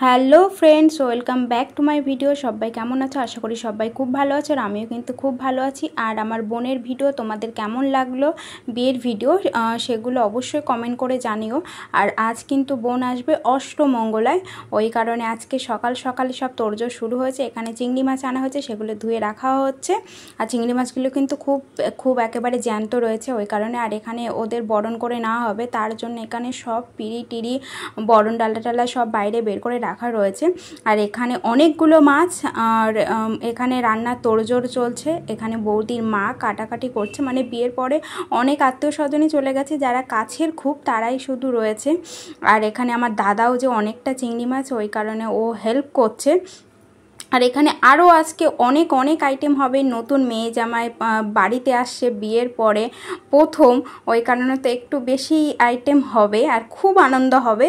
Hello friends, welcome back to my video. সবাই কেমন আছো? আশা করি সবাই খুব ভালো আছো, আর আমিও কিন্তু খুব ভালো আছি। আর আমার বোনের ভিডিও তোমাদের কেমন লাগলো, বিয়ের ভিডিও, সেগুলো অবশ্যই কমেন্ট করে জানিও। আর আজ কিন্তু বোন আসবে অষ্টমঙ্গলায়, ওই কারণে আজকে সকাল সকালে সব তোড়জোড় শুরু হয়েছে। এখানে চিংড়ি মাছ আনা হয়েছে, সেগুলো ধুয়ে রাখা হচ্ছে। আর চিংড়ি মাছগুলো কিন্তু খুব একেবারে জ্যান্ত রয়েছে, ওই কারণে। আর এখানে ওদের বরণ করে নেওয়া হবে, তার জন্য এখানে সব পিড়ি টিড়ি বরণ ডালা টালা সব বাইরে বের করে রাখা রয়েছে। আর এখানে অনেকগুলো মাছ, আর এখানে রান্নার তোড়জোড় চলছে। এখানে বৌদির মা কাটাকাটি করছে, মানে বিয়ের পরে অনেক আত্মীয় স্বজনই চলে গেছে, যারা কাছের খুব তারাই শুধু রয়েছে। আর এখানে আমার দাদাও যে অনেকটা চিংড়ি মাছ, ওই কারণে ও হেল্প করছে। আর এখানে আরও আজকে অনেক আইটেম হবে। নতুন মেয়ে জামাই বাড়িতে আসছে বিয়ের পরে প্রথম, ওই কারণে তো একটু বেশি আইটেম হবে আর খুব আনন্দ হবে।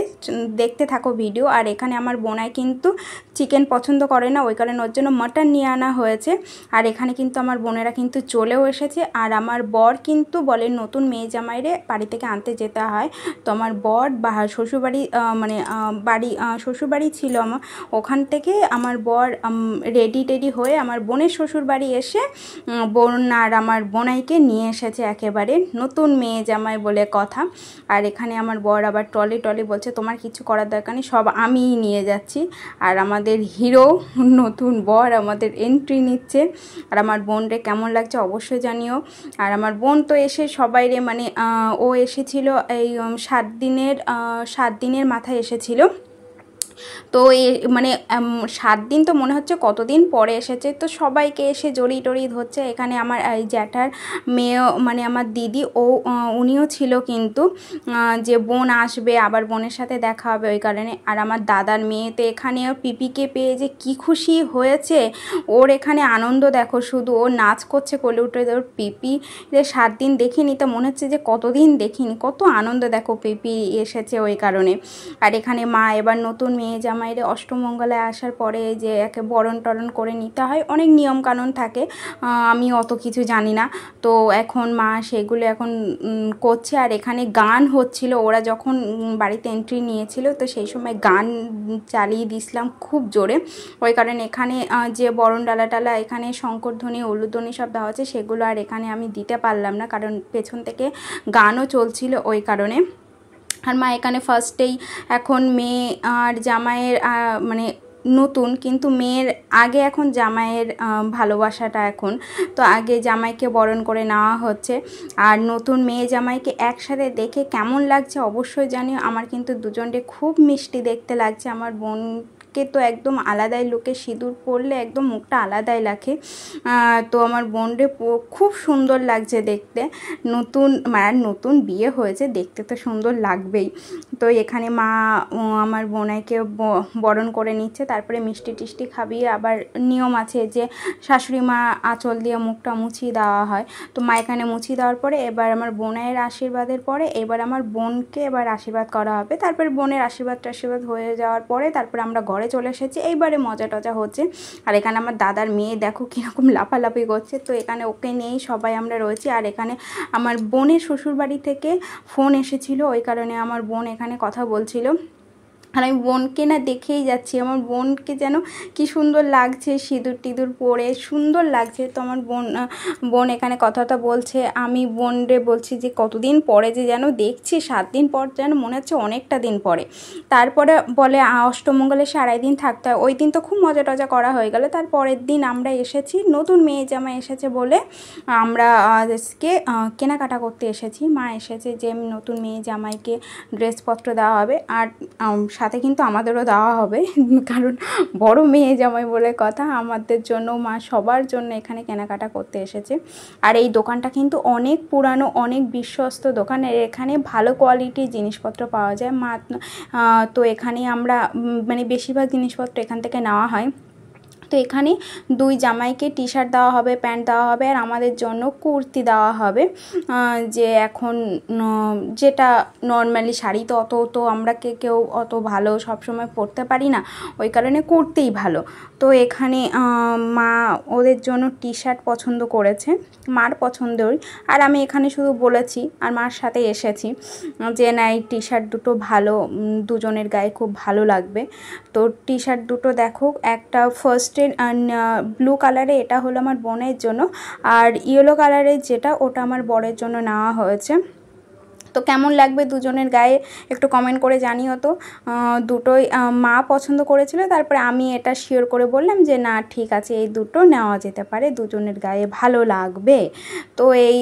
দেখতে থাকো ভিডিও। আর এখানে আমার বোনাই কিন্তু চিকেন পছন্দ করে না, ওই কারণে ওর জন্য মাটন নিয়ে আনা হয়েছে। আর এখানে কিন্তু আমার বোনেরা কিন্তু চলেও এসেছে। আর আমার বর কিন্তু বলে নতুন মেয়ে জামাইরে বাড়ি থেকে আনতে যেতে হয়। তো আমার বর শ্বশুরবাড়ি শ্বশুরবাড়ি ছিল আমার, ওখান থেকে আমার বর রেডি হয়ে আমার বোনের শ্বশুর বাড়ি এসে বোন আর আমার বোনাইকে নিয়ে এসেছে একেবারে নতুন মেয়ে জামাই বলে কথা। আর এখানে আমার বর আবার টলি বলছে তোমার কিছু করার দরকার নেই, সব আমিই নিয়ে যাচ্ছি। আর আমাদের হিরো নতুন বর আমাদের এন্ট্রি নিচ্ছে। আর আমার বোনরে কেমন লাগছে অবশ্যই জানিও। আর আমার বোন তো এসে সবাইরে মানে ও এসেছিল এই 7 দিনের মাথায় এসেছিল। তো মানে 7 দিন তো মনে হচ্ছে কতদিন পরে এসেছে। তো সবাইকে এসে জড়ি ধরছে। এখানে আমার এই জ্যাঠার মেয়েও, মানে আমার দিদি, উনিও ছিল কিন্তু, যে বোন আসবে আবার বোনের সাথে দেখা হবে ওই কারণে। আর আমার দাদার মেয়ে তো এখানেও পিপিকে পেয়ে যে কি খুশি হয়েছে, ওর এখানে আনন্দ দেখো শুধু, ও নাচ করছে কোলে উঠে। ওর পিপি যে 7 দিন দেখিনি, তো মনে হচ্ছে যে কতদিন দেখিনি, কত আনন্দ দেখো পিপি এসেছে ওই কারণে। আর এখানে মা এবার নতুন মেয়ে জামাইরে অষ্টমঙ্গলায় আসার পরে যে একে বরণ টরণ করে নিতে হয়, অনেক নিয়ম কানুন থাকে, আমি অত কিছু জানি না। তো এখন মা সেগুলো এখন করছে। আর এখানে গান হচ্ছিল, ওরা যখন বাড়িতে এন্ট্রি নিয়েছিল তো সেই সময় গান চালিয়ে দিয়েছিলাম খুব জোরে, ওই কারণে এখানে যে বরণ ডালা টালা এখানে শঙ্করধ্বনি উলুধ্বনি সব দেওয়া হচ্ছে, সেগুলো আর এখানে আমি দিতে পারলাম না, কারণ পেছন থেকে গানও চলছিল ওই কারণে। আর মা এখানে ফার্স্টেই এখন মেয়ে আর জামাইয়ের মানে নতুন, কিন্তু মেয়ের আগে এখন জামাইয়ের ভালোবাসাটা এখন, তো আগে জামাইকে বরণ করে নেওয়া হচ্ছে। আর নতুন মেয়ে জামাইকে একসাথে দেখে কেমন লাগছে অবশ্যই জানিও। আমার কিন্তু দুজনকে খুব মিষ্টি দেখতে লাগছে। আমার বোনকে তো একদম আলাদাই লোকে, সিঁদুর পরলে একদম মুখটা আলাদাই লাগে। তো আমার বোনরে খুব সুন্দর লাগছে দেখতে। নতুন বিয়ে হয়েছে, দেখতে তো সুন্দর লাগবেই। তো এখানে মা আমার বোনাইকে বরণ করে নিচ্ছে, তারপরে মিষ্টি টিষ্টি খাবিয়ে আবার নিয়ম আছে যে শাশুড়ি মা আঁচল দিয়ে মুখটা মুছিয়ে দেওয়া হয়। তো মা এখানে মুছিয়ে দেওয়ার পরে এবার আমার বোনের আশীর্বাদের পরে এবার আমার বোনকে এবার আশীর্বাদ করা হবে। তারপরে বোনের আশীর্বাদ হয়ে যাওয়ার পরে তারপরে আমরা ঘরে চলে এসেছি। এইবারে মজা টজা হচ্ছে। আর এখানে আমার দাদার মেয়ে দেখো কীরকম লাফালাফি করছে, তো এখানে ওকে নিয়েই সবাই আমরা রয়েছি। আর এখানে আমার বোনের শ্বশুরবাড়ি থেকে ফোন এসেছিলো, ওই কারণে আমার বোন এখানে কথা বলছিল। আর আমি বোনকে না দেখেই যাচ্ছি, আমার বোনকে যেন কি সুন্দর লাগছে, সিঁদুর টিঁদুর পরে সুন্দর লাগছে। তো আমার বোন এখানে কথাটা বলছে, আমি বোনরে বলছি যে কতদিন পরে যে যেন দেখছি, 7 দিন পর যেন মনে হচ্ছে অনেকটা দিন পরে। তারপরে বলে অষ্টমঙ্গলে 2.5 দিন থাকতে হয়। ওই দিন তো খুব মজা টজা করা হয়ে গেল। তার পরের দিন আমরা এসেছি, নতুন মেয়ে জামাই এসেছে বলে আমরা আজকে কেনাকাটা করতে এসেছি। মা এসেছে যে নতুন মেয়ে জামাইকে ড্রেসপত্র দেওয়া হবে, আর সাথে কিন্তু আমাদেরও দেওয়া হবে, কারণ বড় মেয়ে জামাই বলে কথা। আমাদের জন্য মা সবার জন্য এখানে কেনাকাটা করতে এসেছে। আর এই দোকানটা কিন্তু অনেক পুরানো, অনেক বিশ্বস্ত দোকান। এখানে ভালো কোয়ালিটির জিনিসপত্র পাওয়া যায়। তো এখানে আমরা মানে বেশিরভাগ জিনিসপত্র এখান থেকে নেওয়া হয়। তো এখানে দুই জামাইকে টি শার্ট দেওয়া হবে, প্যান্ট দেওয়া হবে, আর আমাদের জন্য কুর্তি দেওয়া হবে। যে এখন যেটা নর্মালি শাড়ি তো তো আমরা কেউ অত ভালো সবসময় পরতে পারি না, ওই কারণে কুর্তিই ভালো। তো এখানে মা ওদের জন্য টি শার্ট পছন্দ করেছে, মার পছন্দই। আর আমি এখানে শুধু বলেছি আর মার সাথে এসেছি যে না এই টি শার্ট দুটো ভালো, দুজনের গায়ে খুব ভালো লাগবে। তো টি শার্ট দুটো দেখো, একটা ফার্স্টের ব্লু কালারে, এটা হলো আমার বোনের জন্য, আর ইয়েলো কালারের যেটা ওটা আমার বরের জন্য নেওয়া হয়েছে। তো কেমন লাগবে দুজনের গায়ে একটু কমেন্ট করে জানিও। তো দুটোই মা পছন্দ করেছিল, তারপরে আমি এটা শিওর করে বললাম যে না ঠিক আছে এই দুটো নেওয়া যেতে পারে, দুজনের গায়ে ভালো লাগবে। তো এই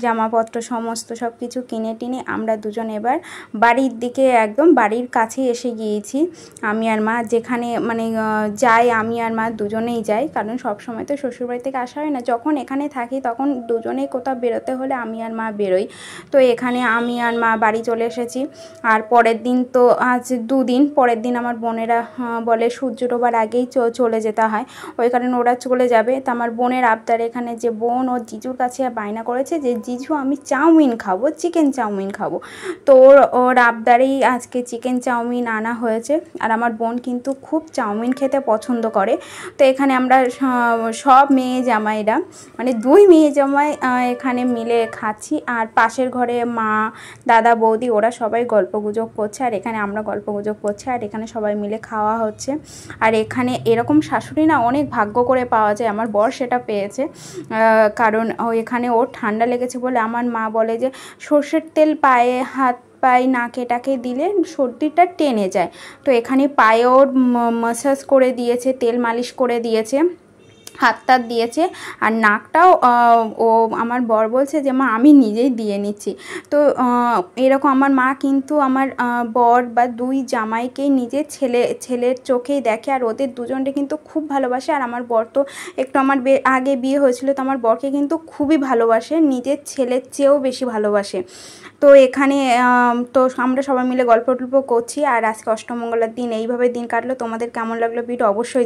জামাপত্র সমস্ত সব কিছু কিনে টিনে আমরা দুজন এবার বাড়ির দিকে, একদম বাড়ির কাছে এসে গিয়েছি। আমি আর মা যেখানে মানে যাই, আমি আর মা দুজনেই যাই, কারণ সব সময় তো শ্বশুরবাড়ি থেকে আসা হয় না। যখন এখানে থাকি তখন দুজনেই কোথাও বেরোতে হলে আমি আর মা বেরোই। তো এখানে আমি আর মা বাড়ি চলে এসেছি। আর পরের দিন তো আজ দুদিন, পরের দিন আমার বোনেরা বলে সূর্য ডোবার আগেই চলে যেতে হয়, ওই কারণে ওরা চলে যাবে। তো আমার বোনের আবদার, এখানে যে বোন ওর জিজুর কাছে বায়না করেছে যে জিজু আমি চাউমিন খাবো, চিকেন চাউমিন খাবো। তো ওর আবদারেই আজকে চিকেন চাউমিন আনা হয়েছে। আর আমার বোন কিন্তু খুব চাউমিন খেতে পছন্দ করে। তো এখানে আমরা সব মেয়ে জামাইরা, মানে দুই মেয়ে জামাই এখানে মিলে খাচ্ছি। আর পাশের ঘরে মা, দাদা, বৌদি ওরা সবাই গল্পগুজব করছে, আর এখানে আমরা গল্পগুজব করছি, আর এখানে সবাই মিলে খাওয়া হচ্ছে। আর এখানে এরকম শাশুড়ি না অনেক ভাগ্য করে পাওয়া যায়, আমার বর সেটা পেয়েছে। কারণ এখানে ওর ঠান্ডা লেগেছে বলে আমার মা বলে যে সর্ষের তেল পায়ে, হাত পায়ে, নাকে টাকে দিলে সর্দিটা টেনে যায়। তো এখানে পায়ে ওর ম্যাসাজ করে দিয়েছে, তেল মালিশ করে দিয়েছে, হাত টাত দিয়েছে। আর নাকটাও ও আমার বর বলছে যে মা আমি নিজেই দিয়ে নিচ্ছি। তো এরকম আমার মা কিন্তু আমার বর বা দুই জামাইকেই নিজের ছেলের চোখেই দেখে, আর ওদের দুজনকে কিন্তু খুব ভালোবাসে। আর আমার বর তো একটু আমার আগে বিয়ে হয়েছিল, তো আমার বরকে কিন্তু খুবই ভালোবাসে, নিজের ছেলের চেয়েও বেশি ভালোবাসে। তো এখানে তো আমরা সবাই মিলে গল্প টল্প করছি। আর আজকে অষ্টমঙ্গলার দিন এইভাবে দিন কাটলো। তোমাদের কেমন লাগলো ভিডিও অবশ্যই